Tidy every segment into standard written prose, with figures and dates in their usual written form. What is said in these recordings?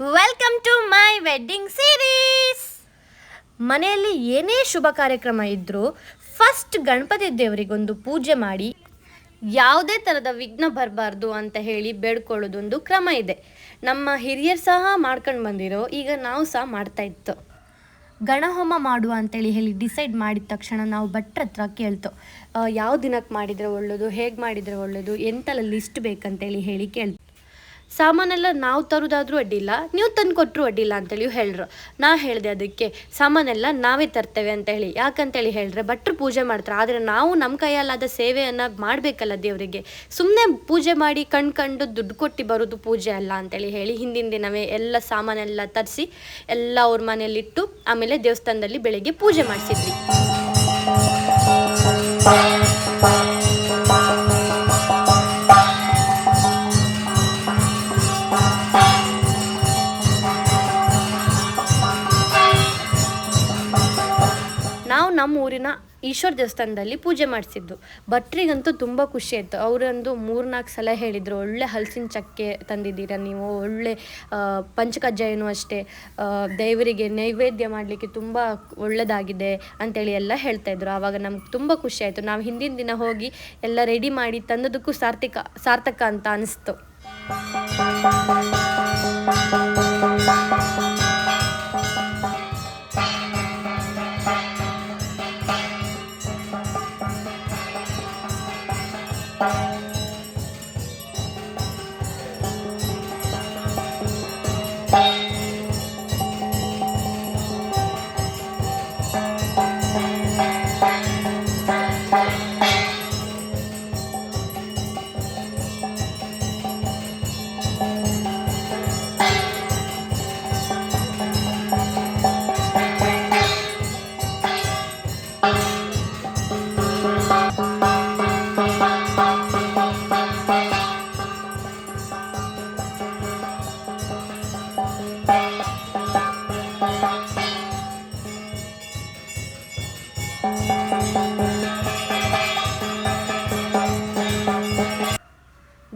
Welcome to my wedding series. ಮನೆಯಲ್ಲಿ ಏನೇ ಶುಭ ಕಾರ್ಯಕ್ರಮ ಇದ್ದರೂ ಫಸ್ಟ್ ಗಣಪತಿ ದೇವರಿಗೊಂದು ಪೂಜೆ ಮಾಡಿ ಯಾವುದೇ ಥರದ ವಿಘ್ನ ಬರಬಾರ್ದು ಅಂತ ಹೇಳಿ ಬೇಡ್ಕೊಳ್ಳೋದೊಂದು ಕ್ರಮ ಇದೆ. ನಮ್ಮ ಹಿರಿಯರು ಸಹ ಮಾಡ್ಕೊಂಡು ಬಂದಿರೋ, ಈಗ ನಾವು ಸಹ ಮಾಡ್ತಾ ಇತ್ತು. ಗಣಹೋಮ ಮಾಡುವ ಅಂತೇಳಿ ಹೇಳಿ ಡಿಸೈಡ್ ಮಾಡಿದ ತಕ್ಷಣ ನಾವು ಭಟ್ರ ಹತ್ರ ಕೇಳ್ತೋ, ಯಾವ ದಿನಕ್ಕೆ ಮಾಡಿದರೆ ಒಳ್ಳೆಯದು, ಹೇಗೆ ಮಾಡಿದರೆ ಒಳ್ಳೆಯದು, ಎಂತೆಲ್ಲ ಲಿಸ್ಟ್ ಬೇಕಂತೇಳಿ ಹೇಳಿ ಕೇಳ್ತು. ಸಾಮಾನೆಲ್ಲ ನಾವು ತರೋದಾದ್ರೂ ಅಡ್ಡಿಲ್ಲ, ನೀವು ತಂದು ಕೊಟ್ಟರು ಅಡ್ಡಿಲ್ಲ ಅಂತೇಳಿ ಹೇಳ್ರು. ನಾ ಹೇಳಿದೆ ಅದಕ್ಕೆ ಸಾಮಾನೆಲ್ಲ ನಾವೇ ತರ್ತೇವೆ ಅಂತ ಹೇಳಿ. ಯಾಕಂತೇಳಿ ಹೇಳಿದ್ರೆ ಭಟ್ರು ಪೂಜೆ ಮಾಡ್ತಾರೆ, ಆದರೆ ನಾವು ನಮ್ಮ ಕೈಯಲ್ಲಾದ ಸೇವೆಯನ್ನು ಮಾಡಬೇಕಲ್ಲ ದೇವರಿಗೆ. ಸುಮ್ಮನೆ ಪೂಜೆ ಮಾಡಿ ಕಂಡು ದುಡ್ಡು ಕೊಟ್ಟು ಬರೋದು ಪೂಜೆ ಅಲ್ಲ ಅಂತೇಳಿ ಹೇಳಿ ಹಿಂದಿನ ದಿನವೇ ಎಲ್ಲ ಸಾಮಾನೆಲ್ಲ ತರಿಸಿ ಎಲ್ಲ ಅವ್ರ ಮನೆಯಲ್ಲಿಟ್ಟು ಆಮೇಲೆ ದೇವಸ್ಥಾನದಲ್ಲಿ ಬೆಳಗ್ಗೆ ಪೂಜೆ ಮಾಡಿಸಿದ್ವಿ. ನಾವು ನಮ್ಮ ಊರಿನ ಈಶ್ವರ ದೇವಸ್ಥಾನದಲ್ಲಿ ಪೂಜೆ ಮಾಡಿಸಿದ್ದು. ಭಟ್ರಿಗಂತೂ ತುಂಬ ಖುಷಿ ಆಯಿತು. ಅವರಂದು 3-4 ಸಲ ಹೇಳಿದರು, ಒಳ್ಳೆ ಹಲಸಿನ ಚಕ್ಕೆ ತಂದಿದ್ದೀರಾ ನೀವು, ಒಳ್ಳೆ ಪಂಚಕಜ್ಜಾಯನೂ ಅಷ್ಟೇ, ದೇವರಿಗೆ ನೈವೇದ್ಯ ಮಾಡಲಿಕ್ಕೆ ತುಂಬ ಒಳ್ಳೆಯದಾಗಿದೆ ಅಂತೇಳಿ ಎಲ್ಲ ಹೇಳ್ತಾಯಿದ್ರು. ಆವಾಗ ನಮ್ಗೆ ತುಂಬ ಖುಷಿ ಆಯಿತು. ನಾವು ಹಿಂದಿನ ದಿನ ಹೋಗಿ ಎಲ್ಲ ರೆಡಿ ಮಾಡಿ ತಂದದಕ್ಕೂ ಸಾರ್ಥಕ ಅಂತ ಅನಿಸ್ತು.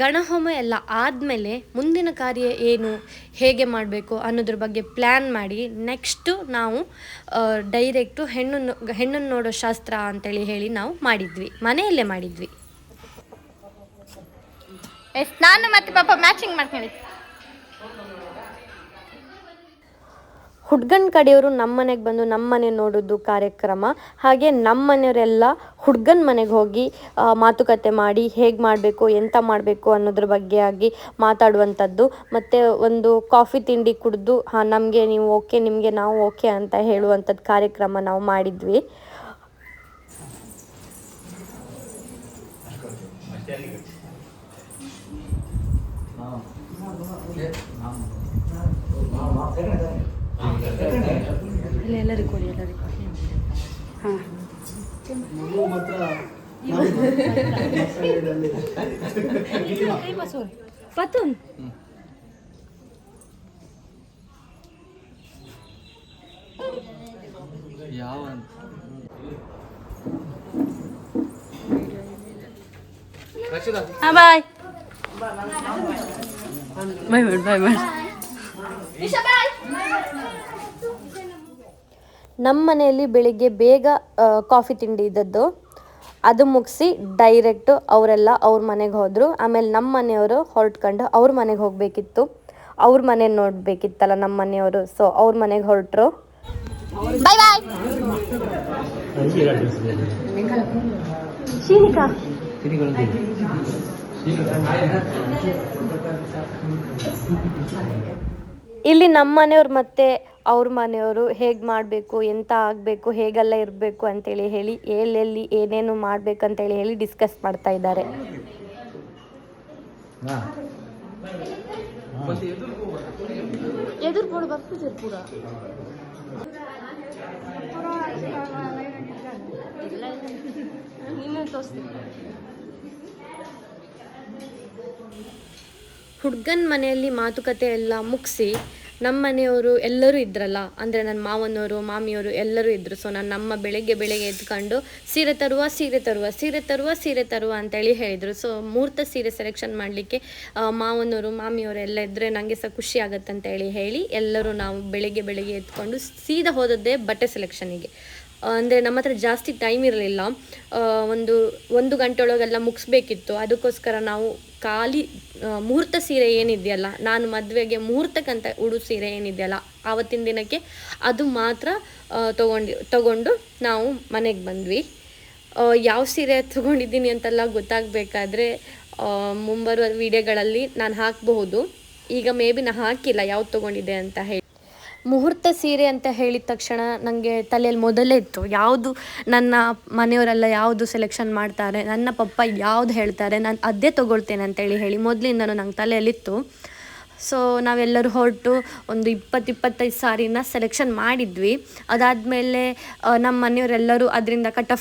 ಗಣಹೋಮ ಎಲ್ಲ ಆದಮೇಲೆ ಮುಂದಿನ ಕಾರ್ಯ ಏನು, ಹೇಗೆ ಮಾಡಬೇಕು ಅನ್ನೋದ್ರ ಬಗ್ಗೆ ಪ್ಲ್ಯಾನ್ ಮಾಡಿ ನೆಕ್ಸ್ಟು ನಾವು ಡೈರೆಕ್ಟು ಹೆಣ್ಣನ್ನು ನೋಡೋ ಶಾಸ್ತ್ರ ಅಂತೇಳಿ ಹೇಳಿ ನಾವು ಮಾಡಿದ್ವಿ, ಮನೆಯಲ್ಲೇ ಮಾಡಿದ್ವಿ. ನಾನು ಮತ್ತೆ ಪಾಪ ಮ್ಯಾಚಿಂಗ್ ಮಾಡ್ಕೊಂಡಿದ್ವಿ. ಹುಡ್ಗನ ಕಡೆಯವರು ನಮ್ಮ ಮನೆಗೆ ಬಂದು ನಮ್ಮ ಮನೆ ನೋಡೋದು ಕಾರ್ಯಕ್ರಮ. ಹಾಗೆ ನಮ್ಮ ಮನೆಯವರೆಲ್ಲ ಹುಡ್ಗನ ಮನೆಗೆ ಹೋಗಿ ಮಾತುಕತೆ ಮಾಡಿ ಹೇಗೆ ಮಾಡಬೇಕು, ಎಂತ ಮಾಡಬೇಕು ಅನ್ನೋದ್ರ ಬಗ್ಗೆ ಆಗಿ ಮಾತಾಡುವಂಥದ್ದು. ಮತ್ತು ಒಂದು ಕಾಫಿ ತಿಂಡಿ ಕುಡಿದು ನಮಗೆ ನೀವು ಓಕೆ, ನಿಮಗೆ ನಾವು ಓಕೆ ಅಂತ ಹೇಳುವಂಥದ್ದು ಕಾರ್ಯಕ್ರಮ ನಾವು ಮಾಡಿದ್ವಿ. ಎಲ್ಲರಿಗೂ ಕೊಡಿ, ಎಲ್ಲರಿಗೂ. ಹಾಂ, ಪತನ್ ಯಾವ ಬಾಯ್ ಬಾಯ್. ನಮ್ಮ ಮನೆಯಲ್ಲಿ ಬೆಳಿಗ್ಗೆ ಬೇಗ ಕಾಫಿ ತಿಂಡಿ ಇದ್ದದ್ದು. ಅದು ಮುಗಿಸಿ ಡೈರೆಕ್ಟು ಅವರೆಲ್ಲ ಅವ್ರ ಮನೆಗೆ ಹೋದರು. ಆಮೇಲೆ ನಮ್ಮ ಮನೆಯವರು ಹೊರಟ್ಕೊಂಡು ಅವ್ರ ಮನೆಗೆ ಹೋಗಬೇಕಿತ್ತು. ಅವ್ರ ಮನೆ ನೋಡಬೇಕಿತ್ತಲ್ಲ ನಮ್ಮ ಮನೆಯವರು, ಸೊ ಅವ್ರ ಮನೆಗೆ ಹೊರಟರು. ಬಾಯ್ ಬಾಯ್. ಇಲ್ಲಿ ನಮ್ಮ ಮನೆಯವ್ರು ಮತ್ತು ಅವ್ರ ಮನೆಯವರು ಹೇಗೆ ಮಾಡಬೇಕು, ಎಂತ ಆಗಬೇಕು, ಹೇಗೆಲ್ಲ ಇರಬೇಕು ಅಂತೇಳಿ ಹೇಳಿ ಎಲ್ಲೆಲ್ಲಿ ಏನೇನು ಮಾಡಬೇಕಂತೇಳಿ ಹೇಳಿ ಡಿಸ್ಕಸ್ ಮಾಡ್ತಾ ಇದ್ದಾರೆ. ಹುಡ್ಗನ ಮನೆಯಲ್ಲಿ ಮಾತುಕತೆ ಎಲ್ಲ ಮುಗಿಸಿ ನಮ್ಮ ಮನೆಯವರು ಎಲ್ಲರೂ ಇದ್ರಲ್ಲ, ಅಂದರೆ ನನ್ನ ಮಾವನವರು ಮಾಮಿಯವರು ಎಲ್ಲರೂ ಇದ್ದರು. ಸೊ ನಮ್ಮ ಬೆಳಗ್ಗೆ ಎದ್ಕೊಂಡು ಸೀರೆ ತರುವ ಅಂತೇಳಿ ಹೇಳಿದರು. ಸೊ ಮುಹೂರ್ತ ಸೀರೆ ಸೆಲೆಕ್ಷನ್ ಮಾಡಲಿಕ್ಕೆ ಮಾವನವರು ಮಾಮಿಯವರು ಎಲ್ಲ ಇದ್ದರೆ ನನಗೆ ಸಹ ಖುಷಿ ಆಗುತ್ತೆ ಅಂತೇಳಿ ಹೇಳಿ ಎಲ್ಲರೂ ನಾವು ಬೆಳಗ್ಗೆ ಎದ್ಕೊಂಡು ಸೀದಾ ಹೋದದ್ದೇ ಬಟ್ಟೆ ಸೆಲೆಕ್ಷನಿಗೆ. ಅಂದರೆ ನಮ್ಮ ಹತ್ರ ಜಾಸ್ತಿ ಟೈಮ್ ಇರಲಿಲ್ಲ, ಒಂದು ಗಂಟೆ ಒಳಗೆಲ್ಲ ಮುಗಿಸ್ಬೇಕಿತ್ತು. ಅದಕ್ಕೋಸ್ಕರ ನಾವು ಖಾಲಿ ಮುಹೂರ್ತ ಸೀರೆ ಏನಿದೆಯಲ್ಲ, ನಾನು ಮದುವೆಗೆ ಮುಹೂರ್ತಕ್ಕಂತ ಉಡು ಸೀರೆ ಏನಿದೆಯಲ್ಲ ಆವತ್ತಿನ ದಿನಕ್ಕೆ ಅದು ಮಾತ್ರ ತಗೊಂಡು ನಾವು ಮನೆಗೆ ಬಂದ್ವಿ. ಯಾವ ಸೀರೆ ತೊಗೊಂಡಿದ್ದೀನಿ ಅಂತೆಲ್ಲ ಗೊತ್ತಾಗಬೇಕಾದ್ರೆ ಮುಂಬರುವ ವಿಡಿಯೋಗಳಲ್ಲಿ ನಾನು ಹಾಕಬಹುದು. ಈಗ ಮೇ ಬಿ ನಾನು ಹಾಕಿಲ್ಲ ಯಾವ್ದು ತೊಗೊಂಡಿದ್ದೆ ಅಂತ ಹೇಳಿ. ಮುಹೂರ್ತ ಸೀರೆ ಅಂತ ಹೇಳಿದ ತಕ್ಷಣ ನನಗೆ ತಲೆಯಲ್ಲಿ ಮೊದಲೇ ಇತ್ತು, ಯಾವುದು ನನ್ನ ಮನೆಯವರೆಲ್ಲ ಯಾವುದು ಸೆಲೆಕ್ಷನ್ ಮಾಡ್ತಾರೆ, ನನ್ನ ಪಪ್ಪ ಯಾವುದು ಹೇಳ್ತಾರೆ ನಾನು ಅದೇ ತೊಗೊಳ್ತೇನೆ ಅಂತೇಳಿ ಹೇಳಿ ಮೊದಲಿಂದನೂ ನಂಗೆ ತಲೆಯಲ್ಲಿತ್ತು. ಸೊ ನಾವೆಲ್ಲರೂ ಹೊರಟು ಒಂದು 20-25 ಸಾರಿನ ಸೆಲೆಕ್ಷನ್ ಮಾಡಿದ್ವಿ. ಅದಾದಮೇಲೆ ನಮ್ಮ ಮನೆಯವರೆಲ್ಲರೂ ಅದರಿಂದ ಕಟ್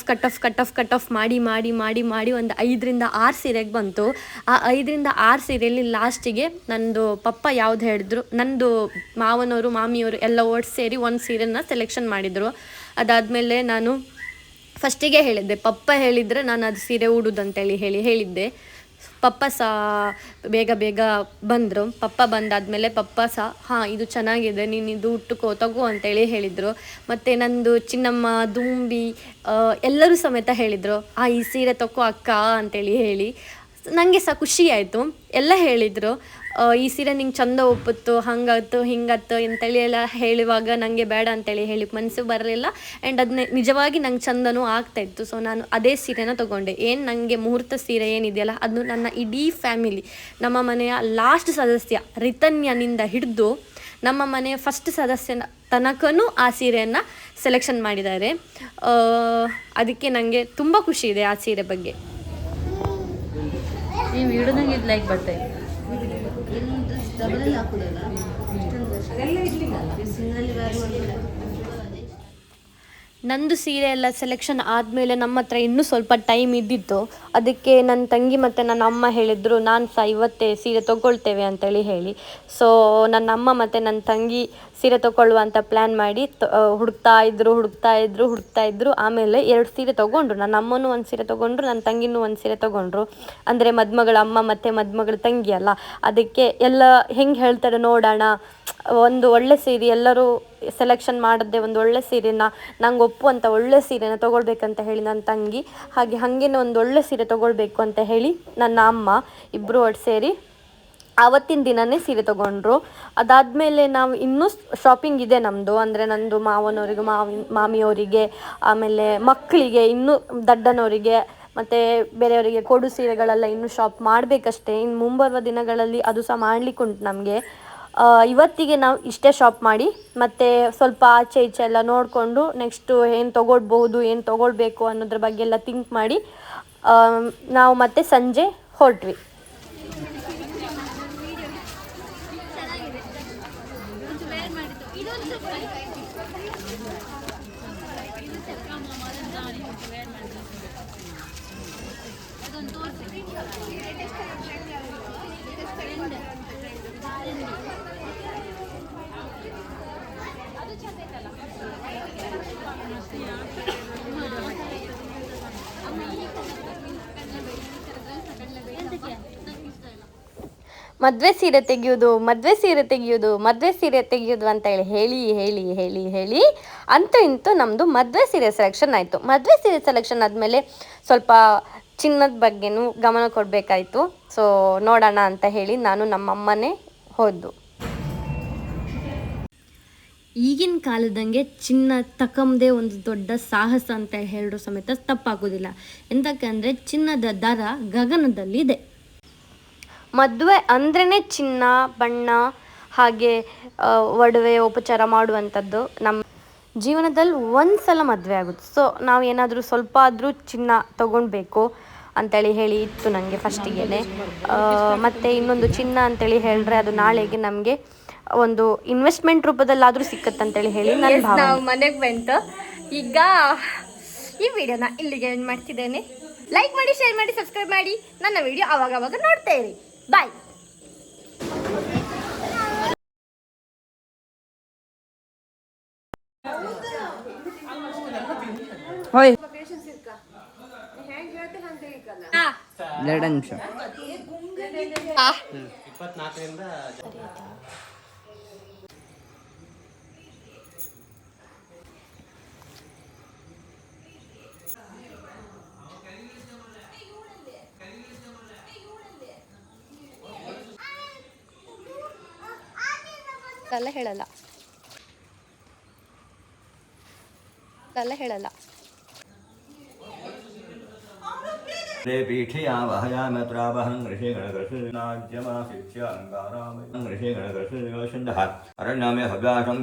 ಆಫ್ ಮಾಡಿ ಒಂದು 5-6 ಸೀರೆಗೆ ಬಂತು. ಆ 5-6 ಸೀರೆಯಲ್ಲಿ ಲಾಸ್ಟಿಗೆ ನಂದು ಪಪ್ಪ ಯಾವ್ದು ಹೇಳಿದ್ರು, ನಂದು ಮಾವನವರು ಮಾಮಿಯವರು ಎಲ್ಲ ಒಟ್ಟು ಸೇರಿ ಒಂದು ಸೀರೆನ ಸೆಲೆಕ್ಷನ್ ಮಾಡಿದರು. ಅದಾದಮೇಲೆ ನಾನು ಫಸ್ಟಿಗೆ ಹೇಳಿದ್ದೆ, ಪಪ್ಪ ಹೇಳಿದರೆ ನಾನು ಅದು ಸೀರೆ ಉಡೋದಂತೇಳಿ ಹೇಳಿದ್ದೆ. ಪಪ್ಪ ಸಹ ಬೇಗ ಬಂದರು. ಪಪ್ಪ ಬಂದಾದಮೇಲೆ ಪಪ್ಪ ಸಹ ಹಾಂ ಇದು ಚೆನ್ನಾಗಿದೆ, ನೀನು ಇದು ತಗೋ ಅಂತೇಳಿ ಹೇಳಿದರು. ಮತ್ತು ನಂದು ಚಿನ್ನಮ್ಮ ದುಂಬಿ ಎಲ್ಲರೂ ಸಮೇತ ಹೇಳಿದರು, ಈ ಸೀರೆ ತಗೋ ಅಕ್ಕ ಅಂತೇಳಿ ಹೇಳಿ. ನನಗೆ ಸಹ ಖುಷಿ ಆಯಿತು. ಎಲ್ಲ ಹೇಳಿದರು, ಈ ಸೀರೆ ನಿಂಗೆ ಚಂದ ಒಪ್ಪತ್ತು, ಹಂಗಾಯ್ತು ಹಿಂಗಾಯ್ತು ಅಂತೇಳಿ ಎಲ್ಲ ಹೇಳುವಾಗ ನನಗೆ ಬೇಡ ಅಂತೇಳಿ ಹೇಳಿ ಮನಸ್ಸು ಬರಲಿಲ್ಲ. ಆ್ಯಂಡ್ ಅದನ್ನೇ ನಿಜವಾಗಿ ನಂಗೆ ಚಂದನೂ ಆಗ್ತಾಯಿತ್ತು. ಸೊ ನಾನು ಅದೇ ಸೀರೆನ ತೊಗೊಂಡೆ. ಏನು ನನಗೆ ಮುಹೂರ್ತ ಸೀರೆ ಏನಿದೆಯಲ್ಲ ಅದು ನನ್ನ ಇಡೀ ಫ್ಯಾಮಿಲಿ, ನಮ್ಮ ಮನೆಯ ಲಾಸ್ಟ್ ಸದಸ್ಯ ರಿತನ್ಯನಿಂದ ಹಿಡಿದು ನಮ್ಮ ಮನೆಯ ಫಸ್ಟ್ ಸದಸ್ಯನ ತನಕನೂ ಆ ಸೀರೆಯನ್ನು ಸೆಲೆಕ್ಷನ್ ಮಾಡಿದ್ದಾರೆ. ಅದಕ್ಕೆ ನನಗೆ ತುಂಬ ಖುಷಿ ಇದೆ ಆ ಸೀರೆ ಬಗ್ಗೆ. ಈ ವಿಡಿಯೋನಾಗ ಇದು ಲೈಕ್ ಬರ್ತದೆ. ನಂದು ಸೀರೆ ಎಲ್ಲ ಸೆಲೆಕ್ಷನ್ ಆದಮೇಲೆ ನಮ್ಮ ಹತ್ರ ಇನ್ನೂ ಸ್ವಲ್ಪ ಟೈಮ್ ಇದ್ದಿತ್ತು. ಅದಕ್ಕೆ ನನ್ನ ತಂಗಿ ಮತ್ತು ನನ್ನ ಅಮ್ಮ ಹೇಳಿದರು, ನಾನು ಸಹ ಇವತ್ತೇ ಸೀರೆ ತೊಗೊಳ್ತೇವೆ ಅಂತೇಳಿ ಹೇಳಿ. ಸೊ ನನ್ನ ಅಮ್ಮ ಮತ್ತು ನನ್ನ ತಂಗಿ ಸೀರೆ ತೊಗೊಳ್ಳುವ ಅಂತ ಪ್ಲ್ಯಾನ್ ಮಾಡಿ ಹುಡುಕ್ತಾ ಇದ್ರು. ಆಮೇಲೆ 2 ಸೀರೆ ತೊಗೊಂಡ್ರು. ನನ್ನ ಅಮ್ಮನೂ ಒಂದು ಸೀರೆ ತೊಗೊಂಡ್ರು, ನನ್ನ ತಂಗಿನೂ ಒಂದು ಸೀರೆ ತೊಗೊಂಡ್ರು. ಅಂದರೆ ಮದುಮಗಳ ಅಮ್ಮ ಮತ್ತು ಮದುಮಗಳ ತಂಗಿ ಅಲ್ಲ, ಅದಕ್ಕೆ ಎಲ್ಲ ಹೆಂಗೆ ಹೇಳ್ತಾರೆ ನೋಡೋಣ, ಒಂದು ಒಳ್ಳೆ ಸೀರೆ ಎಲ್ಲರೂ ಸೆಲೆಕ್ಷನ್ ಮಾಡಿದ್ದೆ ಒಂದು ಒಳ್ಳೆ ಸೀರೆನ ನಂಗೆ ಒಪ್ಪುವಂಥ ಒಳ್ಳೆ ಸೀರೆನ ತೊಗೊಳ್ಬೇಕಂತ ಹೇಳಿ ನನ್ನ ತಂಗಿ, ಹಾಗೇನೆ ಒಂದು ಒಳ್ಳೆ ಸೀರೆ ತೊಗೊಳ್ಬೇಕು ಅಂತ ಹೇಳಿ ನನ್ನ ಅಮ್ಮ ಇಬ್ಬರು ಒಟ್ಟು ಸೇರಿ ಆವತ್ತಿನ ದಿನವೇ ಸೀರೆ ತೊಗೊಂಡ್ರು. ಅದಾದಮೇಲೆ ನಾವು ಇನ್ನೂ ಶಾಪಿಂಗ್ ಇದೆ ನಮ್ಮದು, ಅಂದರೆ ನಂದು ಮಾವನವರಿಗೆ ಮಾಮಿಯವರಿಗೆ, ಆಮೇಲೆ ಮಕ್ಕಳಿಗೆ, ಇನ್ನೂ ದಡ್ಡನವರಿಗೆ ಮತ್ತು ಬೇರೆಯವರಿಗೆ ಕೊಡು ಸೀರೆಗಳೆಲ್ಲ ಇನ್ನೂ ಶಾಪ್ ಮಾಡಬೇಕಷ್ಟೇ. ಇನ್ನು ಮುಂಬರುವ ದಿನಗಳಲ್ಲಿ ಅದು ಸಹ ಮಾಡಲಿಕ್ಕೆ ಉಂಟು ನಮಗೆ. ಇವತ್ತಿಗೆ ನಾವು ಇಷ್ಟೇ ಶಾಪ್ ಮಾಡಿ ಮತ್ತು ಸ್ವಲ್ಪ ಆಚೆ ಈಚೆ ಎಲ್ಲ ನೋಡಿಕೊಂಡು ನೆಕ್ಸ್ಟು ಏನು ತೊಗೊಳ್ಬೇಕು ಅನ್ನೋದ್ರ ಬಗ್ಗೆ ಎಲ್ಲ ಥಿಂಕ್ ಮಾಡಿ ನಾವು ಮತ್ತೆ ಸಂಜೆ ಹೊರಟ್ವಿ. ಮದುವೆ ಸೀರೆ ತೆಗೆಯೋದು ಅಂತ ಹೇಳಿ ಅಂತೂ ಇಂತೂ ನಮ್ಮದು ಮದುವೆ ಸೀರೆ ಸೆಲೆಕ್ಷನ್ ಆಯಿತು. ಮದುವೆ ಸೀರೆ ಸೆಲೆಕ್ಷನ್ ಆದಮೇಲೆ ಸ್ವಲ್ಪ ಚಿನ್ನದ ಬಗ್ಗೆನೂ ಗಮನ ಕೊಡಬೇಕಾಯಿತು. ಸೊ ನೋಡೋಣ ಅಂತ ಹೇಳಿ ನಾನು ನಮ್ಮಮ್ಮನೇ ಹೋದ್ದು. ಈಗಿನ ಕಾಲದಂಗೆ ಚಿನ್ನ ತಕ್ಕಂದೇ ಒಂದು ದೊಡ್ಡ ಸಾಹಸ ಅಂತ ಹೇಳೋ ಸಮೇತ ತಪ್ಪಾಗೋದಿಲ್ಲ. ಎಂತಕ್ಕಂದರೆ ಚಿನ್ನದ ದರ ಗಗನದಲ್ಲಿದೆ. ಮದುವೆ ಅಂದ್ರೇ ಚಿನ್ನ ಬಣ್ಣ ಹಾಗೆ ಒಡವೆ ಉಪಚಾರ ಮಾಡುವಂಥದ್ದು. ನಮ್ಮ ಜೀವನದಲ್ಲಿ ಒಂದು ಸಲ ಮದುವೆ ಆಗುತ್ತೆ. ಸೊ ನಾವು ಏನಾದರೂ ಸ್ವಲ್ಪ ಆದರೂ ಚಿನ್ನ ತೊಗೊಳ್ಬೇಕು ಅಂತೇಳಿ ಹೇಳಿ ಇತ್ತು ನನಗೆ ಫಸ್ಟಿಗೆ. ಮತ್ತು ಇನ್ನೊಂದು ಚಿನ್ನ ಅಂತೇಳಿ ಹೇಳಿದ್ರೆ ಅದು ನಾಳೆಗೆ ನಮಗೆ ಒಂದು ಇನ್ವೆಸ್ಟ್ಮೆಂಟ್ ರೂಪದಲ್ಲಾದರೂ ಸಿಕ್ಕತ್ತಂತೇಳಿ ಹೇಳಿ ನಾವು ಮನೆಗೆ ಬಂತು. ಈಗ ಈ ವಿಡಿಯೋನ ಇಲ್ಲಿಗೆ ಏನು ಮಾಡ್ತಿದ್ದೇನೆ. ಲೈಕ್ ಮಾಡಿ, ಶೇರ್ ಮಾಡಿ, ಸಬ್ಸ್ಕ್ರೈಬ್ ಮಾಡಿ. ನನ್ನ ವಿಡಿಯೋ ಅವಾಗ ನೋಡ್ತಾ ಇರಿ. ಬಾಯ್. 2 ನಿಮಿಷ. ಅಲ್ಲ ಹೇಳಲ್ಲ पीठिया वहयामत्रावहं ऋषिगणकृष्णाज्यमाशिष्य अङ्गारामं ऋषिगणकृष्णसिंहः अरण्यामे हव्यासं